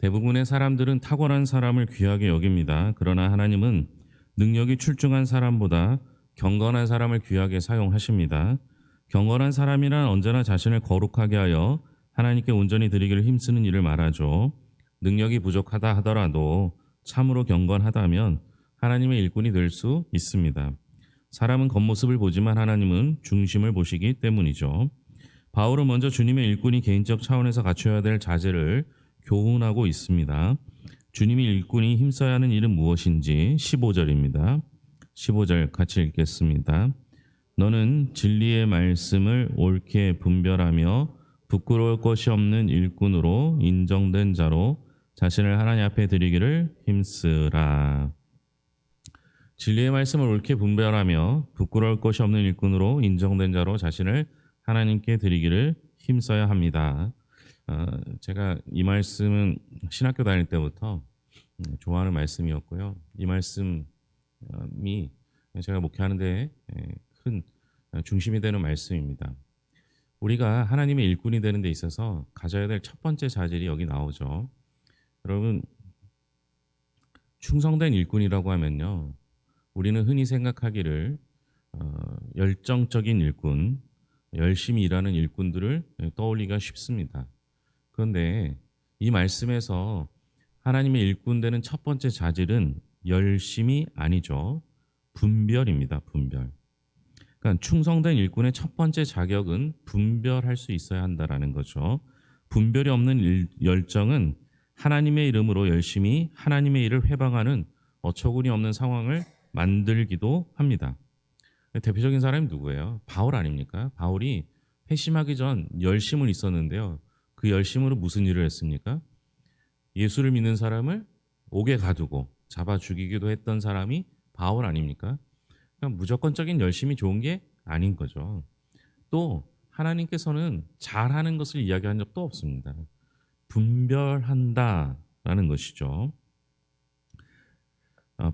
대부분의 사람들은 탁월한 사람을 귀하게 여깁니다. 그러나 하나님은 능력이 출중한 사람보다 경건한 사람을 귀하게 사용하십니다. 경건한 사람이란 언제나 자신을 거룩하게 하여 하나님께 온전히 드리기를 힘쓰는 일을 말하죠. 능력이 부족하다 하더라도 참으로 경건하다면 하나님의 일꾼이 될 수 있습니다. 사람은 겉모습을 보지만 하나님은 중심을 보시기 때문이죠. 바울은 먼저 주님의 일꾼이 개인적 차원에서 갖춰야 될 자세를 교훈하고 있습니다. 주님이 일꾼이 힘써야 하는 일은 무엇인지 15절입니다. 15절 같이 읽겠습니다. 너는 진리의 말씀을 옳게 분별하며 부끄러울 것이 없는 일꾼으로 인정된 자로 자신을 하나님 앞에 드리기를 힘쓰라. 진리의 말씀을 옳게 분별하며 부끄러울 것이 없는 일꾼으로 인정된 자로 자신을 하나님께 드리기를 힘써야 합니다. 제가 이 말씀은 신학교 다닐 때부터 좋아하는 말씀이었고요. 이 말씀이 제가 목회하는 데 큰 중심이 되는 말씀입니다. 우리가 하나님의 일꾼이 되는 데 있어서 가져야 될 첫 번째 자질이 여기 나오죠. 여러분, 충성된 일꾼이라고 하면요, 우리는 흔히 생각하기를 열정적인 일꾼, 열심히 일하는 일꾼들을 떠올리기가 쉽습니다. 그런데 이 말씀에서 하나님의 일꾼 되는 첫 번째 자질은 열심이 아니죠. 분별입니다. 분별. 그러니까 충성된 일꾼의 첫 번째 자격은 분별할 수 있어야 한다라는 거죠. 분별이 없는 열정은 하나님의 이름으로 열심히 하나님의 일을 회방하는 어처구니 없는 상황을 만들기도 합니다. 대표적인 사람이 누구예요? 바울 아닙니까? 바울이 회심하기 전 열심은 있었는데요. 그 열심으로 무슨 일을 했습니까? 예수를 믿는 사람을 옥에 가두고 잡아 죽이기도 했던 사람이 바울 아닙니까? 그러니까 무조건적인 열심이 좋은 게 아닌 거죠. 또 하나님께서는 잘하는 것을 이야기한 적도 없습니다. 분별한다라는 것이죠.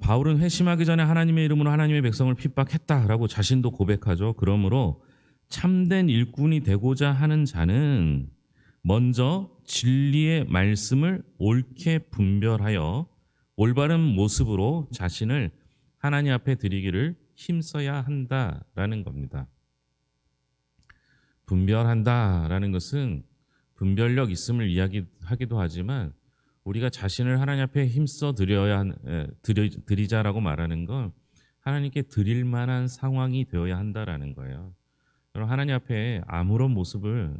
바울은 회심하기 전에 하나님의 이름으로 하나님의 백성을 핍박했다라고 자신도 고백하죠. 그러므로 참된 일꾼이 되고자 하는 자는 먼저 진리의 말씀을 옳게 분별하여 올바른 모습으로 자신을 하나님 앞에 드리기를 힘써야 한다라는 겁니다. 분별한다라는 것은 분별력 있음을 이야기하기도 하지만 우리가 자신을 하나님 앞에 힘써 드리자라고 말하는 건 하나님께 드릴 만한 상황이 되어야 한다라는 거예요. 여러분, 하나님 앞에 아무런 모습을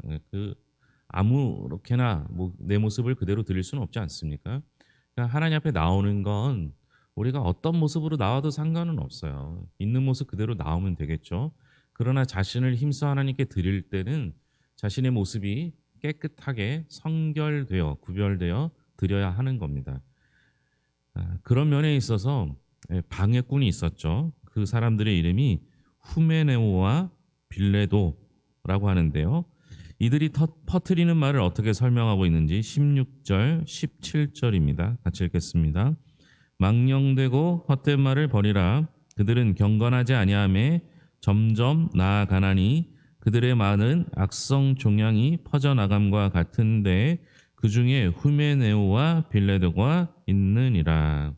아무렇게나 내 모습을 그대로 드릴 수는 없지 않습니까? 그러니까 하나님 앞에 나오는 건 우리가 어떤 모습으로 나와도 상관은 없어요. 있는 모습 그대로 나오면 되겠죠. 그러나 자신을 힘써 하나님께 드릴 때는 자신의 모습이 깨끗하게 성결되어 구별되어 드려야 하는 겁니다. 그런 면에 있어서 방해꾼이 있었죠. 그 사람들의 이름이 후메네오와 빌레도라고 하는데요. 이들이 퍼뜨리는 말을 어떻게 설명하고 있는지 16절, 17절입니다. 같이 읽겠습니다. 망령되고 헛된 말을 버리라. 그들은 경건하지 아니하매 점점 나아가나니 그들의 말은 악성 종양이 퍼져나감과 같은데 그 중에 후메네오와 빌레도가 있느니라.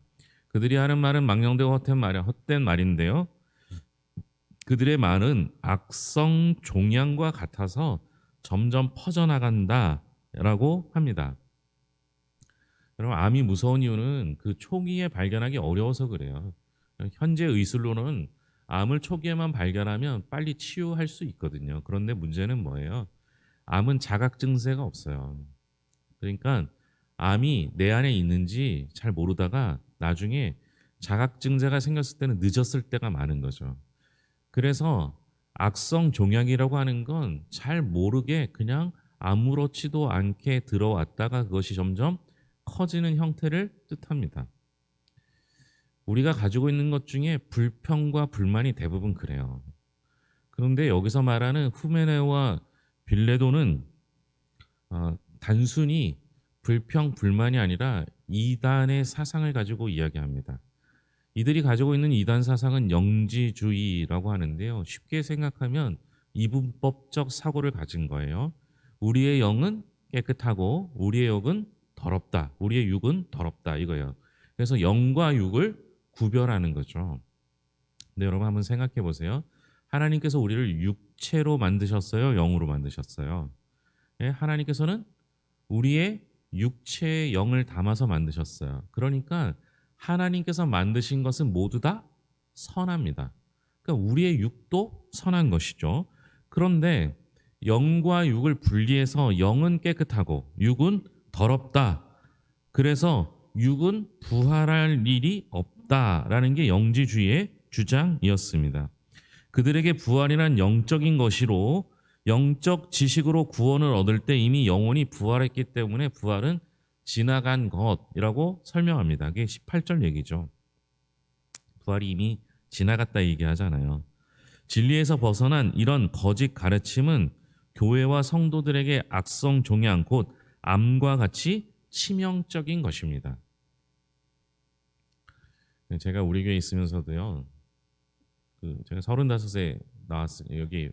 그들이 하는 말은 망령되고 헛된 말인데요. 그들의 말은 악성 종양과 같아서 점점 퍼져나간다라고 합니다. 여러분, 암이 무서운 이유는 그 초기에 발견하기 어려워서 그래요. 현재 의술로는 암을 초기에만 발견하면 빨리 치유할 수 있거든요. 그런데 문제는 뭐예요? 암은 자각 증세가 없어요. 그러니까 암이 내 안에 있는지 잘 모르다가 나중에 자각 증세가 생겼을 때는 늦었을 때가 많은 거죠. 그래서 악성 종양이라고 하는 건 잘 모르게 그냥 아무렇지도 않게 들어왔다가 그것이 점점 커지는 형태를 뜻합니다. 우리가 가지고 있는 것 중에 불평과 불만이 대부분 그래요. 그런데 여기서 말하는 후메네와 빌레도는 단순히 불평, 불만이 아니라 이단의 사상을 가지고 이야기합니다. 이들이 가지고 있는 이단 사상은 영지주의라고 하는데요. 쉽게 생각하면 이분법적 사고를 가진 거예요. 우리의 영은 깨끗하고 우리의 영은 더럽다. 우리의 육은 더럽다 이거예요. 그래서 영과 육을 구별하는 거죠. 근데 여러분 한번 생각해 보세요. 하나님께서 우리를 육체로 만드셨어요? 영으로 만드셨어요? 예, 하나님께서는 우리의 육체의 영을 담아서 만드셨어요. 그러니까 하나님께서 만드신 것은 모두 다 선합니다. 그러니까 우리의 육도 선한 것이죠. 그런데 영과 육을 분리해서 영은 깨끗하고 육은 더럽다. 그래서 육은 부활할 일이 없다라는 게 영지주의의 주장이었습니다. 그들에게 부활이란 영적인 것이로 영적 지식으로 구원을 얻을 때 이미 영혼이 부활했기 때문에 부활은 지나간 것이라고 설명합니다. 그게 18절 얘기죠. 부활이 이미 지나갔다 얘기하잖아요. 진리에서 벗어난 이런 거짓 가르침은 교회와 성도들에게 악성 종양 곧 암과 같이 치명적인 것입니다. 제가 우리 교회에 있으면서도요. 제가 35세 여기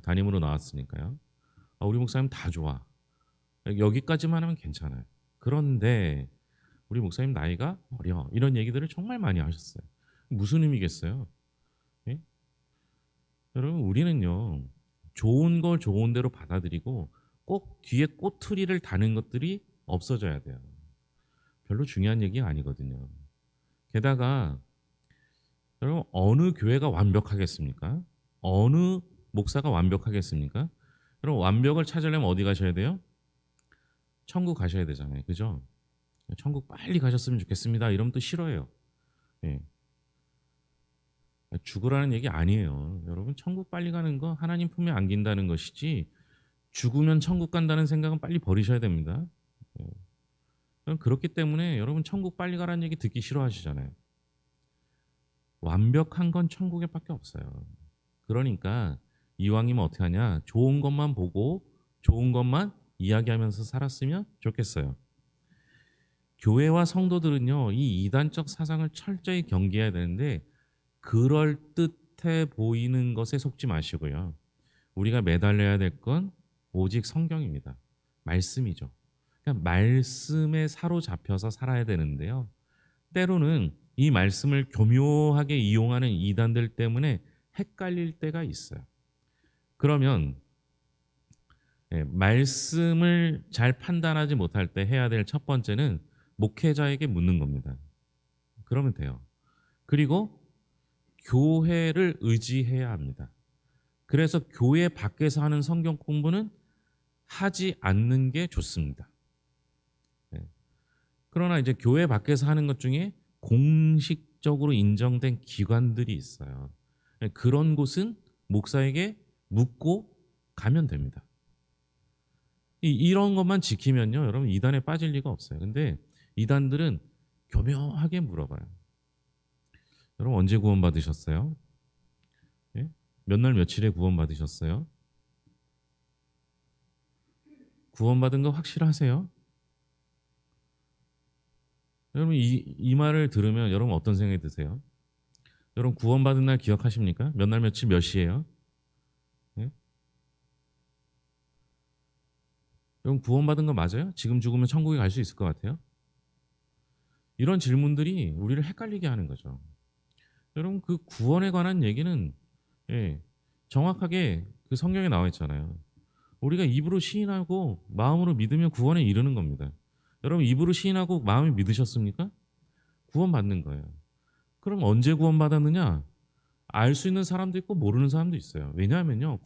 담임으로 나왔으니까요. 우리 목사님 다 좋아. 여기까지만 하면 괜찮아요. 그런데 우리 목사님 나이가 어려. 이런 얘기들을 정말 많이 하셨어요. 무슨 의미겠어요? 예? 여러분 우리는요. 좋은 걸 좋은 대로 받아들이고 꼭 뒤에 꼬투리를 다는 것들이 없어져야 돼요. 별로 중요한 얘기가 아니거든요. 게다가 여러분 어느 교회가 완벽하겠습니까? 어느 목사가 완벽하겠습니까? 여러분 완벽을 찾으려면 어디 가셔야 돼요? 천국 가셔야 되잖아요. 그죠? 천국 빨리 가셨으면 좋겠습니다. 이러면 또 싫어해요. 예. 죽으라는 얘기 아니에요. 여러분 천국 빨리 가는 거 하나님 품에 안긴다는 것이지 죽으면 천국 간다는 생각은 빨리 버리셔야 됩니다. 그렇기 때문에 여러분 천국 빨리 가라는 얘기 듣기 싫어하시잖아요. 완벽한 건 천국에 밖에 없어요. 그러니까 이왕이면 어떻게 하냐? 좋은 것만 보고 좋은 것만 이야기하면서 살았으면 좋겠어요. 교회와 성도들은요. 이 이단적 사상을 철저히 경계해야 되는데 그럴듯해 보이는 것에 속지 마시고요. 우리가 매달려야 될 건 오직 성경입니다. 말씀이죠. 그러니까 말씀에 사로잡혀서 살아야 되는데요. 때로는 이 말씀을 교묘하게 이용하는 이단들 때문에 헷갈릴 때가 있어요. 그러면 말씀을 잘 판단하지 못할 때 해야 될 첫 번째는 목회자에게 묻는 겁니다. 그러면 돼요. 그리고 교회를 의지해야 합니다. 그래서 교회 밖에서 하는 성경 공부는 하지 않는 게 좋습니다. 그러나 이제 교회 밖에서 하는 것 중에 공식적으로 인정된 기관들이 있어요. 그런 곳은 목사에게 묻고 가면 됩니다. 이런 것만 지키면요, 여러분 이단에 빠질 리가 없어요. 근데 이단들은 교묘하게 물어봐요. 여러분 언제 구원 받으셨어요? 예? 몇 날 며칠에 구원 받으셨어요? 구원 받은 거 확실하세요? 여러분 이 말을 들으면 여러분 어떤 생각이 드세요? 여러분 구원 받은 날 기억하십니까? 몇 날 며칠 몇 시예요? 예? 여러분 구원 받은 거 맞아요? 지금 죽으면 천국에 갈 수 있을 것 같아요? 이런 질문들이 우리를 헷갈리게 하는 거죠. 여러분 그 구원에 관한 얘기는 정확하게 그 성경에 나와 있잖아요. 우리가 입으로 시인하고 마음으로 믿으면 구원에 이르는 겁니다. 여러분 입으로 시인하고 마음에 믿으셨습니까? 구원 받는 거예요. 그럼 언제 구원 받았느냐? 알 수 있는 사람도 있고 모르는 사람도 있어요. 왜냐하면요.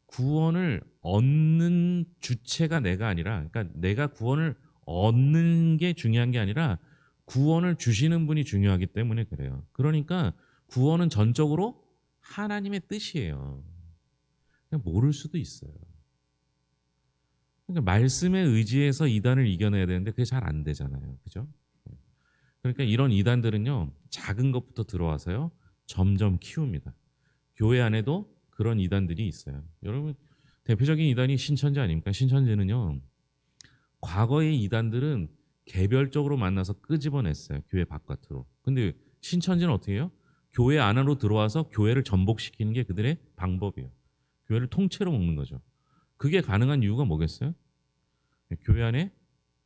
구원을 얻는 주체가 내가 아니라 그러니까 내가 구원을 얻는 게 중요한 게 아니라 구원을 주시는 분이 중요하기 때문에 그래요. 그러니까 구원은 전적으로 하나님의 뜻이에요. 그냥 모를 수도 있어요. 그러니까 말씀에 의지해서 이단을 이겨내야 되는데 그게 잘 안 되잖아요. 그죠? 그러니까 이런 이단들은요. 작은 것부터 들어와서요. 점점 키웁니다. 교회 안에도 그런 이단들이 있어요. 여러분 대표적인 이단이 신천지 아닙니까? 신천지는요. 과거의 이단들은 개별적으로 만나서 끄집어냈어요. 교회 바깥으로. 근데 신천지는 어떻게 해요? 교회 안으로 들어와서 교회를 전복시키는 게 그들의 방법이에요. 교회를 통째로 먹는 거죠. 그게 가능한 이유가 뭐겠어요? 교회 안에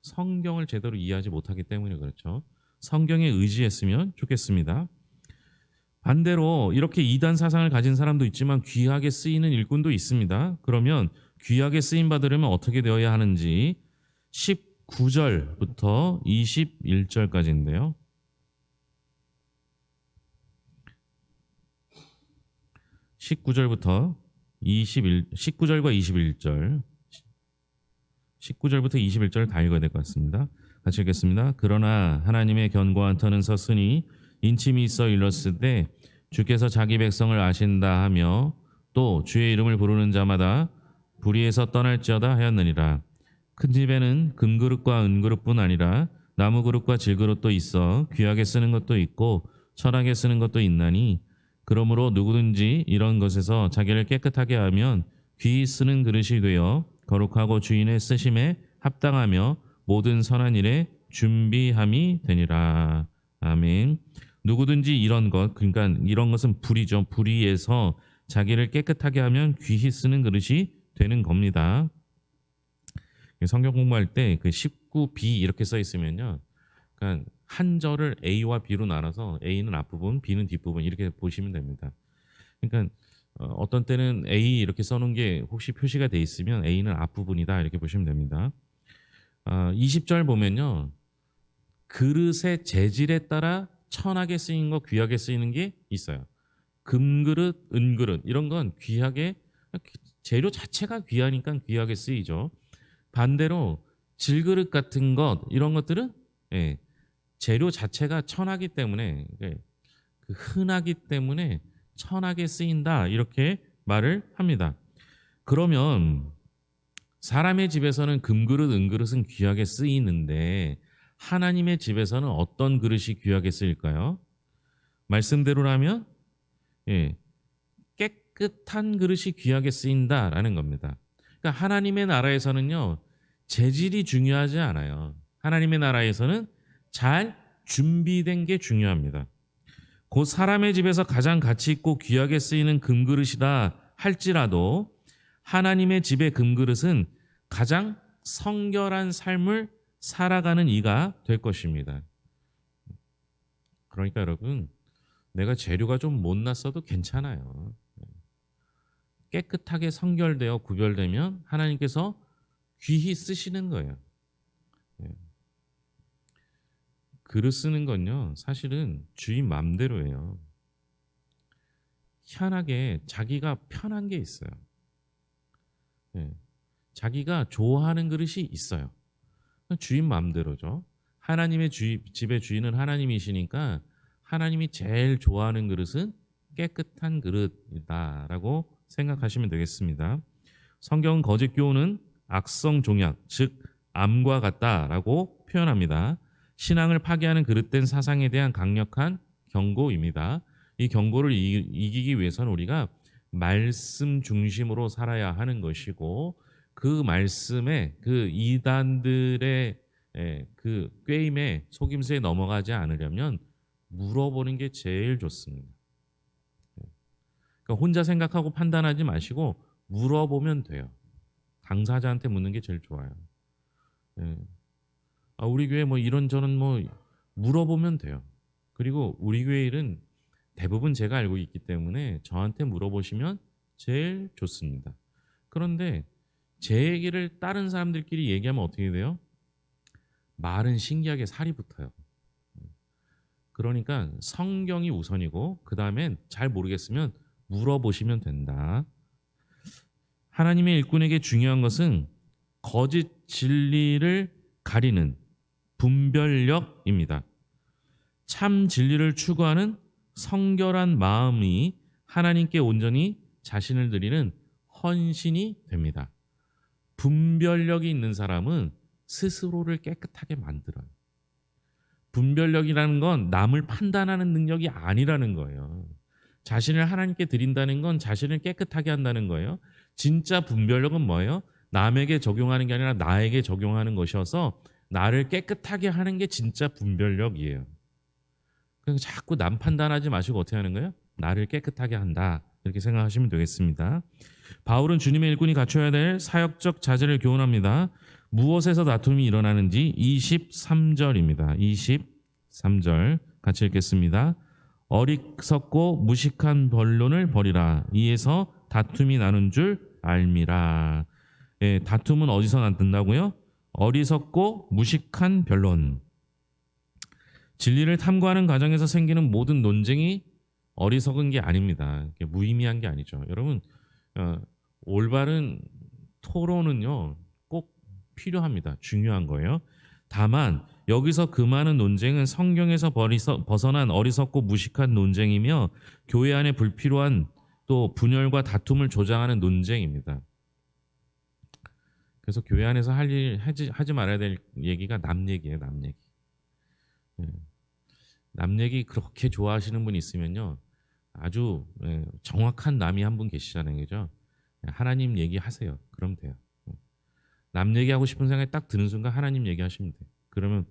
성경을 제대로 이해하지 못하기 때문에 그렇죠. 성경에 의지했으면 좋겠습니다. 반대로 이렇게 이단 사상을 가진 사람도 있지만 귀하게 쓰이는 일꾼도 있습니다. 그러면 귀하게 쓰임 받으려면 어떻게 되어야 하는지 19절부터 21절까지인데요. 19절과 21절, 19절부터 21절 다 읽어야 될 것 같습니다. 같이 읽겠습니다. 그러나 하나님의 견고한 터는 섰으니 인침이 있어 일렀으되 주께서 자기 백성을 아신다 하며 또 주의 이름을 부르는 자마다 불의에서 떠날지어다 하였느니라. 큰 집에는 금그릇과 은그릇뿐 아니라 나무그릇과 질그릇도 있어 귀하게 쓰는 것도 있고 천하게 쓰는 것도 있나니 그러므로 누구든지 이런 것에서 자기를 깨끗하게 하면 귀히 쓰는 그릇이 되어 거룩하고 주인의 쓰심에 합당하며 모든 선한 일에 준비함이 되니라. 아멘. 누구든지 이런 것, 그러니까 이런 것은 불의죠. 불의에서 자기를 깨끗하게 하면 귀히 쓰는 그릇이 되는 겁니다. 성경 공부할 때 그 19b 이렇게 써 있으면요. 그러니까 한 절을 A와 B로 나눠서 A는 앞부분, B는 뒷부분 이렇게 보시면 됩니다. 그러니까 어떤 때는 A 이렇게 써놓은 게 혹시 표시가 돼 있으면 A는 앞부분이다 이렇게 보시면 됩니다. 20절 보면요. 그릇의 재질에 따라 천하게 쓰인 거, 귀하게 쓰이는 게 있어요. 금그릇, 은그릇 이런 건 귀하게 재료 자체가 귀하니까 귀하게 쓰이죠. 반대로 질그릇 같은 것 이런 것들은 재료 자체가 천하기 때문에 흔하기 때문에 천하게 쓰인다 이렇게 말을 합니다. 그러면 사람의 집에서는 금그릇, 은그릇은 귀하게 쓰이는데 하나님의 집에서는 어떤 그릇이 귀하게 쓰일까요? 말씀대로라면 깨끗한 그릇이 귀하게 쓰인다라는 겁니다. 그러니까 하나님의 나라에서는요. 재질이 중요하지 않아요. 하나님의 나라에서는 잘 준비된 게 중요합니다. 곧 사람의 집에서 가장 가치 있고 귀하게 쓰이는 금그릇이다 할지라도 하나님의 집의 금그릇은 가장 성결한 삶을 살아가는 이가 될 것입니다. 그러니까 여러분, 내가 재료가 좀 못났어도 괜찮아요. 깨끗하게 성결되어 구별되면 하나님께서 귀히 쓰시는 거예요. 그릇 쓰는 건요, 사실은 주인 맘대로예요. 희한하게 자기가 편한 게 있어요. 자기가 좋아하는 그릇이 있어요. 주인 맘대로죠. 하나님의 집의 주인은 하나님이시니까 하나님이 제일 좋아하는 그릇은 깨끗한 그릇이다라고 생각하시면 되겠습니다. 성경은 거짓 교훈은 악성 종약, 즉 암과 같다라고 표현합니다. 신앙을 파괴하는 그릇된 사상에 대한 강력한 경고입니다. 이 경고를 이기기 위해서는 우리가 말씀 중심으로 살아야 하는 것이고 그 말씀에 그 이단들의 그 꾀임에 속임수에 넘어가지 않으려면 물어보는 게 제일 좋습니다. 그러니까 혼자 생각하고 판단하지 마시고 물어보면 돼요. 당사자한테 묻는 게 제일 좋아요. 우리 교회 뭐 이런저런 뭐 물어보면 돼요. 그리고 우리 교회 일은 대부분 제가 알고 있기 때문에 저한테 물어보시면 제일 좋습니다. 그런데 제 얘기를 다른 사람들끼리 얘기하면 어떻게 돼요? 말은 신기하게 살이 붙어요. 그러니까 성경이 우선이고 그 다음엔 잘 모르겠으면 물어보시면 된다. 하나님의 일꾼에게 중요한 것은 거짓 진리를 가리는 분별력입니다. 참 진리를 추구하는 성결한 마음이 하나님께 온전히 자신을 드리는 헌신이 됩니다. 분별력이 있는 사람은 스스로를 깨끗하게 만들어요. 분별력이라는 건 남을 판단하는 능력이 아니라는 거예요. 자신을 하나님께 드린다는 건 자신을 깨끗하게 한다는 거예요. 진짜 분별력은 뭐예요? 남에게 적용하는 게 아니라 나에게 적용하는 것이어서 나를 깨끗하게 하는 게 진짜 분별력이에요. 그러니까 자꾸 남 판단하지 마시고 어떻게 하는 거예요? 나를 깨끗하게 한다. 이렇게 생각하시면 되겠습니다. 바울은 주님의 일꾼이 갖춰야 될 사역적 자질을 교훈합니다. 무엇에서 다툼이 일어나는지 23절입니다. 23절 같이 읽겠습니다. 어리석고 무식한 변론을 버리라. 이에서 다툼이 나는 줄 알미라. 예, 다툼은 어디서 난다고요? 어리석고 무식한 변론. 진리를 탐구하는 과정에서 생기는 모든 논쟁이 어리석은 게 아닙니다. 무의미한 게 아니죠. 여러분, 어, 올바른 토론은요 꼭 필요합니다. 중요한 거예요. 다만 여기서 그 많은 논쟁은 성경에서 벗어난 어리석고 무식한 논쟁이며 교회 안에 불필요한 또 분열과 다툼을 조장하는 논쟁입니다. 그래서 교회 안에서 하지 말아야 될 얘기가 남 얘기예요. 남 얘기. 남 얘기 그렇게 좋아하시는 분이 있으면요, 아주 정확한 남이 한 분 계시잖아요, 그죠? 하나님 얘기하세요. 그럼 돼요. 남 얘기하고 싶은 생각이 딱 드는 순간 하나님 얘기하시면 돼요. 그러면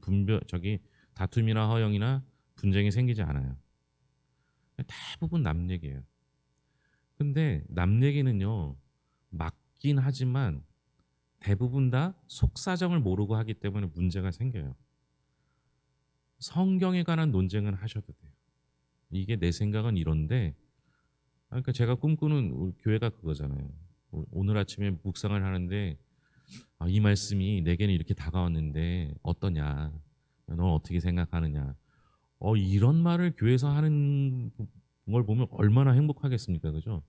다툼이나 허영이나 분쟁이 생기지 않아요. 대부분 남 얘기예요. 근데 남 얘기는요, 맞긴 하지만 대부분 다 속사정을 모르고 하기 때문에 문제가 생겨요. 성경에 관한 논쟁은 하셔도 돼요. 이게 내 생각은 이런데, 그러니까 제가 꿈꾸는 우리 교회가 그거잖아요. 오늘 아침에 묵상을 하는데 이 말씀이 내게는 이렇게 다가왔는데 어떠냐? 넌 어떻게 생각하느냐? 이런 말을 교회에서 하는 걸 보면 얼마나 행복하겠습니까, 그죠?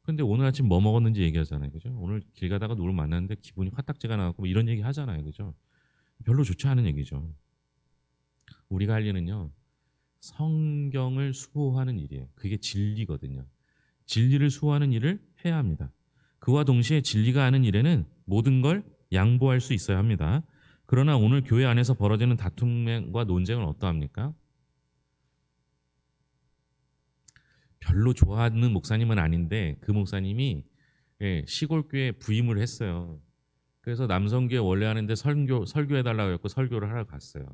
근데 오늘 아침 뭐 먹었는지 얘기하잖아요, 그죠? 오늘 길 가다가 누굴 만났는데 기분이 화딱지가 나고 뭐 이런 얘기 하잖아요, 그죠? 별로 좋지 않은 얘기죠. 우리가 할 일은요, 성경을 수호하는 일이에요. 그게 진리거든요. 진리를 수호하는 일을 해야 합니다. 그와 동시에 진리가 하는 일에는 모든 걸 양보할 수 있어야 합니다. 그러나 오늘 교회 안에서 벌어지는 다툼과 논쟁은 어떠합니까? 별로 좋아하는 목사님은 아닌데 그 목사님이 시골 교회에 부임을 했어요. 그래서 남성교회 원래 하는데 설교해달라고 했고 설교를 하러 갔어요.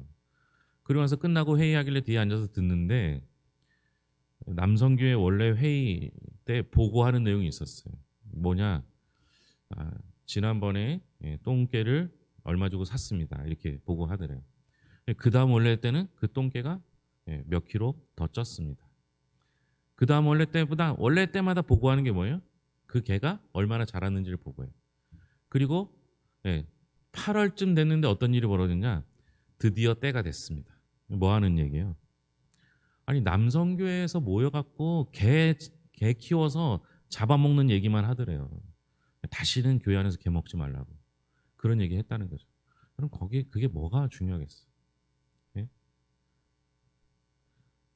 그러고 나서 끝나고 회의하길래 뒤에 앉아서 듣는데 남성교회 원래 회의 때 보고하는 내용이 있었어요. 뭐냐? 지난번에 똥개를 얼마 주고 샀습니다. 이렇게 보고하더래요. 그 다음 원래 때는 그 똥개가 몇 킬로 더 쪘습니다. 그 다음 원래 때마다 보고하는 게 뭐예요? 그 개가 얼마나 자랐는지를 보고해요. 그리고 8월쯤 됐는데 어떤 일이 벌어졌냐? 드디어 때가 됐습니다. 뭐 하는 얘기예요? 아니 남성교회에서 모여갖고 개 키워서 잡아먹는 얘기만 하더래요. 다시는 교회 안에서 개 먹지 말라고 그런 얘기 했다는 거죠. 그럼 그게 뭐가 중요하겠어? 예?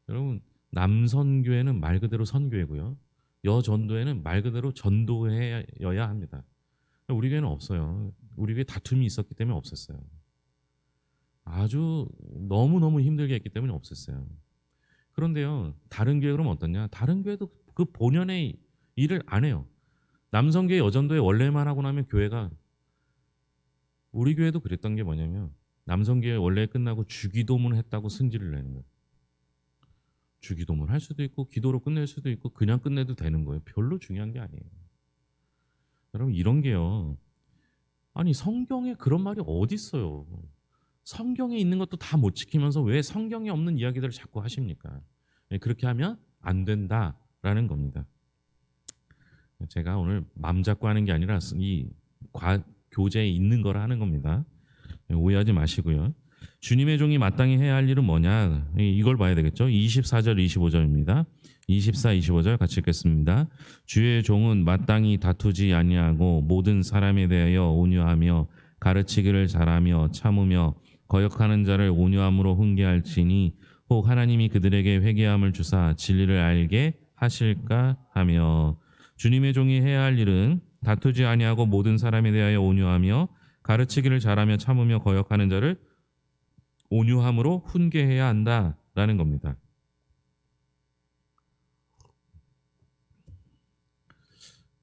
여러분 남선교회는 말 그대로 선교회고요. 여전도회는 말 그대로 전도회여야 합니다. 우리 교회는 없어요. 우리 교회 다툼이 있었기 때문에 없었어요. 아주 너무너무 힘들게 했기 때문에 없었어요. 그런데요, 다른 교회 그러면 어떠냐? 다른 교회도 그 본연의 일을 안 해요. 남성교회 여전도회 원래만 하고 나면 교회가, 우리 교회도 그랬던 게 뭐냐면 남성교회 원래 끝나고 주기도문 했다고 승질을 내는 거예요. 주기도문 할 수도 있고 기도로 끝낼 수도 있고 그냥 끝내도 되는 거예요. 별로 중요한 게 아니에요. 여러분 이런 게요. 아니 성경에 그런 말이 어디 있어요? 성경에 있는 것도 다 못 지키면서 왜 성경에 없는 이야기들을 자꾸 하십니까? 그렇게 하면 안 된다라는 겁니다. 제가 오늘 맘 잡고 하는 게 아니라 교재에 있는 거라 하는 겁니다. 오해하지 마시고요. 주님의 종이 마땅히 해야 할 일은 뭐냐? 이걸 봐야 되겠죠. 24절 25절입니다. 24, 25절 같이 읽겠습니다. 주의 종은 마땅히 다투지 아니하고 모든 사람에 대하여 온유하며 가르치기를 잘하며 참으며 거역하는 자를 온유함으로 훈계할지니 혹 하나님이 그들에게 회개함을 주사 진리를 알게 하실까 하며. 주님의 종이 해야 할 일은 다투지 아니하고 모든 사람에 대하여 온유하며 가르치기를 잘하며 참으며 거역하는 자를 온유함으로 훈계해야 한다라는 겁니다.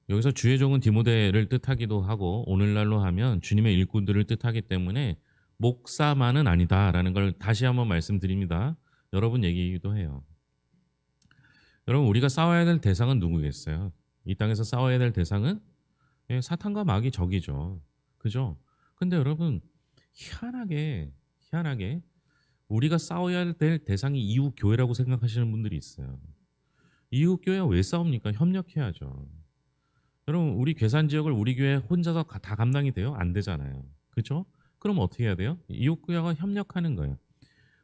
여기서 주의 종은 디모데를 뜻하기도 하고 오늘날로 하면 주님의 일꾼들을 뜻하기 때문에 목사만은 아니다라는 걸 다시 한번 말씀드립니다. 여러분 얘기이기도 해요. 여러분 우리가 싸워야 될 대상은 누구겠어요? 이 땅에서 싸워야 될 대상은 사탄과 마귀 적이죠. 그죠? 근데 여러분 희한하게 우리가 싸워야 될 대상이 이웃 교회라고 생각하시는 분들이 있어요. 이웃 교회와 왜 싸웁니까? 협력해야죠. 여러분 우리 괴산 지역을 우리 교회 혼자서 다 감당이 돼요? 안 되잖아요. 그죠? 그럼 어떻게 해야 돼요? 이웃 교회와 협력하는 거예요.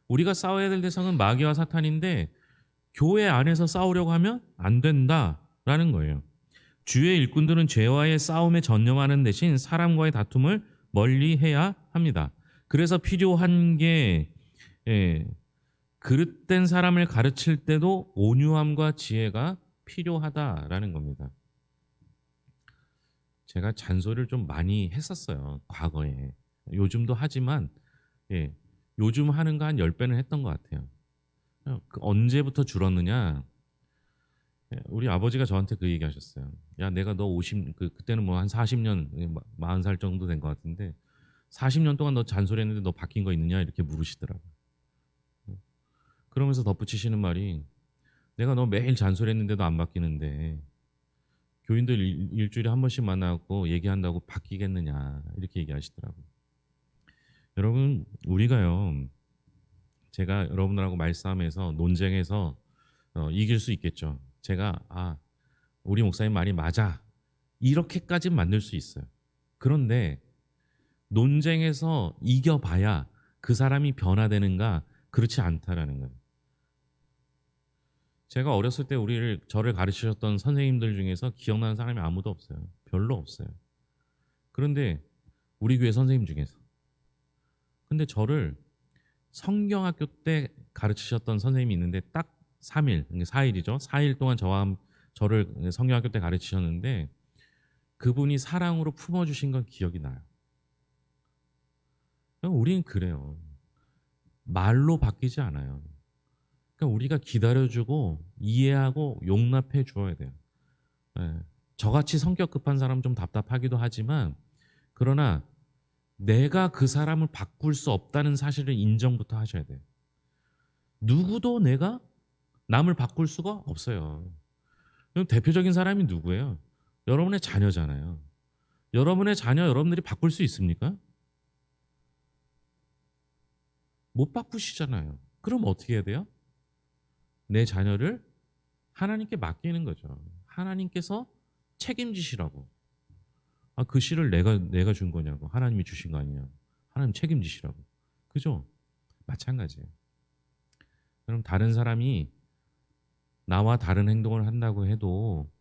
우리가 싸워야 될 대상은 마귀와 사탄인데 교회 안에서 싸우려고 하면 안 된다라는 거예요. 주의 일꾼들은 죄와의 싸움에 전념하는 대신 사람과의 다툼을 멀리해야 합니다. 그래서 필요한 게 예, 그릇된 사람을 가르칠 때도 온유함과 지혜가 필요하다라는 겁니다. 제가 잔소리를 좀 많이 했었어요. 과거에. 요즘도 하지만 예, 요즘 하는 거 한 10배는 했던 것 같아요. 언제부터 줄었느냐? 예, 우리 아버지가 저한테 그 얘기 하셨어요. 야, 내가 너 50, 그때는 뭐 한 40년, 40살 정도 된 것 같은데, 40년 동안 너 잔소리 했는데 너 바뀐 거 있느냐? 이렇게 물으시더라고요. 그러면서 덧붙이시는 말이, 내가 너 매일 잔소리 했는데도 안 바뀌는데, 교인들 일주일에 한 번씩 만나고 얘기한다고 바뀌겠느냐? 이렇게 얘기하시더라고요. 여러분, 우리가요, 제가 여러분들하고 말싸움에서, 논쟁에서 이길 수 있겠죠. 제가, 우리 목사님 말이 맞아. 이렇게까지 만들 수 있어요. 그런데 논쟁에서 이겨봐야 그 사람이 변화되는가 그렇지 않다라는 거예요. 제가 어렸을 때 저를 가르치셨던 선생님들 중에서 기억나는 사람이 아무도 없어요. 별로 없어요. 그런데 우리 교회 선생님 중에서 근데 저를 성경학교 때 가르치셨던 선생님이 있는데 딱 3일, 4일이죠. 4일 동안 저를 성경학교 때 가르치셨는데 그분이 사랑으로 품어주신 건 기억이 나요. 우리는 그래요. 말로 바뀌지 않아요. 그러니까 우리가 기다려주고 이해하고 용납해 주어야 돼요. 예. 저같이 성격 급한 사람 좀 답답하기도 하지만 그러나 내가 그 사람을 바꿀 수 없다는 사실을 인정부터 하셔야 돼요. 누구도 내가 남을 바꿀 수가 없어요. 그럼 대표적인 사람이 누구예요? 여러분의 자녀잖아요. 여러분의 자녀 여러분들이 바꿀 수 있습니까? 못 바꾸시잖아요. 그럼 어떻게 해야 돼요? 내 자녀를 하나님께 맡기는 거죠. 하나님께서 책임지시라고. 그 씨를 내가 준 거냐고. 하나님이 주신 거 아니냐. 하나님 책임지시라고. 그죠? 마찬가지예요. 그럼 다른 사람이 나와 다른 행동을 한다고 해도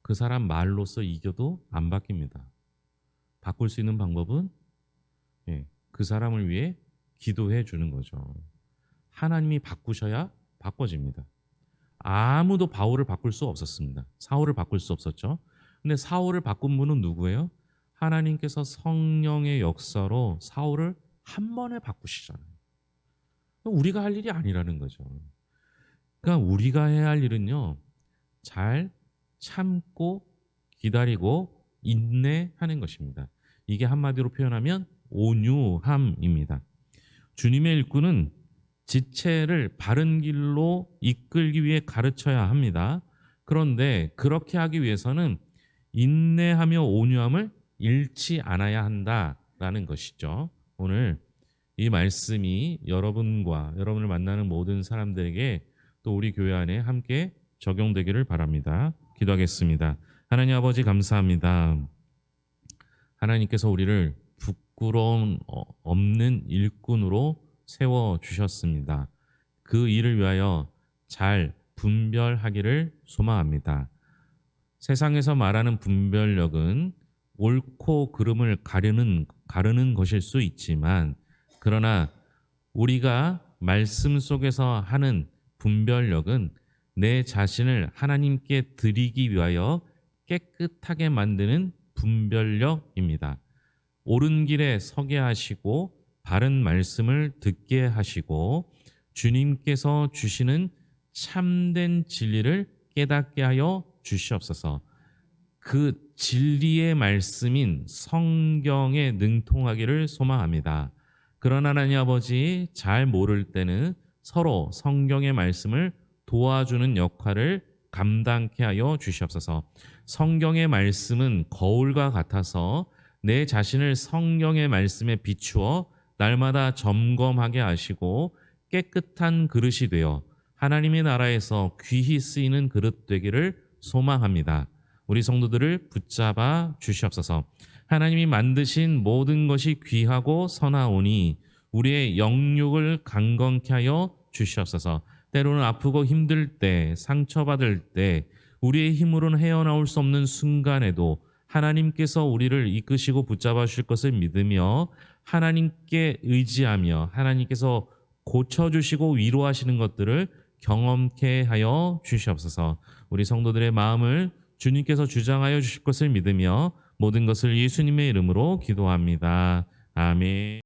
그 사람 말로써 이겨도 안 바뀝니다. 바꿀 수 있는 방법은 그 사람을 위해 기도해 주는 거죠. 하나님이 바꾸셔야 바꿔집니다. 아무도 바울을 바꿀 수 없었습니다. 사울을 바꿀 수 없었죠. 근데 사울을 바꾼 분은 누구예요? 하나님께서 성령의 역사로 사울을 한 번에 바꾸시잖아요. 우리가 할 일이 아니라는 거죠. 그러니까 우리가 해야 할 일은요. 잘 참고 기다리고 인내하는 것입니다. 이게 한마디로 표현하면 온유함입니다. 주님의 일꾼은 지체를 바른 길로 이끌기 위해 가르쳐야 합니다. 그런데 그렇게 하기 위해서는 인내하며 온유함을 잃지 않아야 한다라는 것이죠. 오늘 이 말씀이 여러분과 여러분을 만나는 모든 사람들에게 또 우리 교회 안에 함께 적용되기를 바랍니다. 기도하겠습니다. 하나님 아버지 감사합니다. 하나님께서 우리를 부끄러움 없는 일꾼으로 세워주셨습니다. 그 일을 위하여 잘 분별하기를 소망합니다. 세상에서 말하는 분별력은 옳고 그름을 가르는 것일 수 있지만 그러나 우리가 말씀 속에서 하는 분별력은 내 자신을 하나님께 드리기 위하여 깨끗하게 만드는 분별력입니다. 옳은 길에 서게 하시고 바른 말씀을 듣게 하시고 주님께서 주시는 참된 진리를 깨닫게 하여 주시옵소서. 그 진리의 말씀인 성경에 능통하기를 소망합니다. 그러나 하나님 아버지 잘 모를 때는 서로 성경의 말씀을 도와주는 역할을 감당케 하여 주시옵소서. 성경의 말씀은 거울과 같아서 내 자신을 성경의 말씀에 비추어 날마다 점검하게 하시고 깨끗한 그릇이 되어 하나님의 나라에서 귀히 쓰이는 그릇 되기를 소망합니다. 우리 성도들을 붙잡아 주시옵소서. 하나님이 만드신 모든 것이 귀하고 선하오니 우리의 영육을 강건케 하여 주시옵소서. 때로는 아프고 힘들 때, 상처받을 때, 우리의 힘으로는 헤어나올 수 없는 순간에도 하나님께서 우리를 이끄시고 붙잡아 주실 것을 믿으며 하나님께 의지하며 하나님께서 고쳐주시고 위로하시는 것들을 경험케 하여 주시옵소서. 우리 성도들의 마음을 주님께서 주장하여 주실 것을 믿으며 모든 것을 예수님의 이름으로 기도합니다. 아멘.